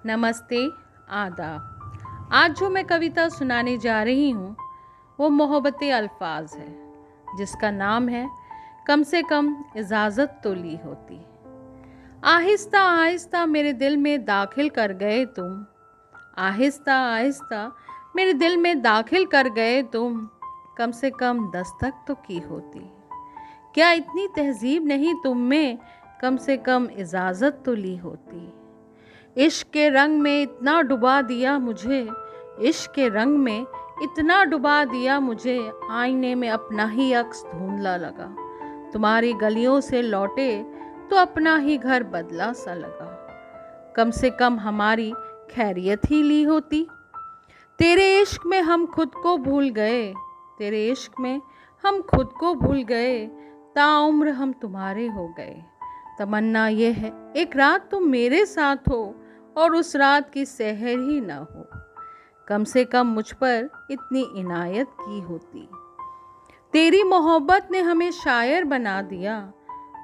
नमस्ते, आदाब। आज जो मैं कविता सुनाने जा रही हूँ वो मोहब्बते अल्फाज है, जिसका नाम है कम से कम इजाज़त तो ली होती। आहिस्ता आहिस्ता मेरे दिल में दाखिल कर गए तुम, आहिस्ता आहिस्ता मेरे दिल में दाखिल कर गए तुम, कम से कम दस्तक तो की होती। क्या इतनी तहजीब नहीं तुम में, कम से कम इजाज़त तो ली होती। इश्क के रंग में इतना डुबा दिया मुझे, इश्क के रंग में इतना डुबा दिया मुझे, आईने में अपना ही अक्स धुंधला लगा। तुम्हारी गलियों से लौटे तो अपना ही घर बदला सा लगा। कम से कम हमारी खैरियत ही ली होती। तेरे इश्क में हम खुद को भूल गए, तेरे इश्क में हम खुद को भूल गए, ताउम्र हम तुम्हारे हो गए। तमन्ना ये है एक रात तुम मेरे साथ हो और उस रात की सहर ही ना हो। कम से कम मुझ पर इतनी इनायत की होती। तेरी मोहब्बत ने हमें शायर बना दिया,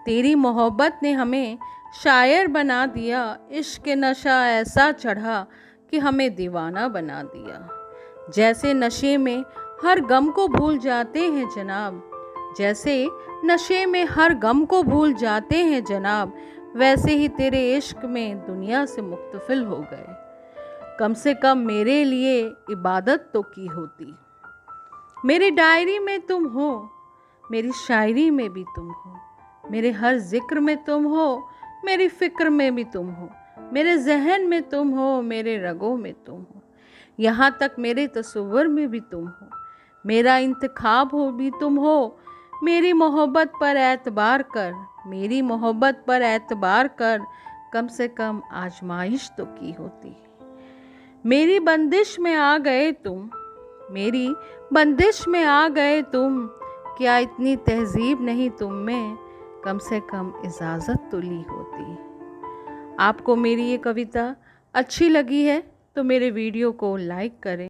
तेरी मोहब्बत ने हमें शायर बना दिया। इश्क के नशा ऐसा चढ़ा कि हमें दीवाना बना दिया। जैसे नशे में हर गम को भूल जाते हैं जनाब, जैसे नशे में हर गम को भूल जाते हैं जनाब, वैसे ही तेरे इश्क में दुनिया से मुख्तफिल हो गए। कम से कम मेरे लिए इबादत तो की होती। मेरी डायरी में तुम हो, मेरी शायरी में भी तुम हो, मेरे हर जिक्र में तुम हो, मेरी फिक्र में भी तुम हो, मेरे जहन में तुम हो, मेरे रगों में तुम हो, यहाँ तक मेरे तस्वुर में भी तुम हो, मेरा इंतखाब हो भी तुम हो। मेरी मोहब्बत पर एतबार कर, मेरी मोहब्बत पर एतबार कर, कम से कम आजमाइश तो की होती। मेरी बंदिश में आ गए तुम, मेरी बंदिश में आ गए तुम, क्या इतनी तहजीब नहीं तुम में, कम से कम इजाज़त तो ली होती। आपको मेरी ये कविता अच्छी लगी है तो मेरे वीडियो को लाइक करें।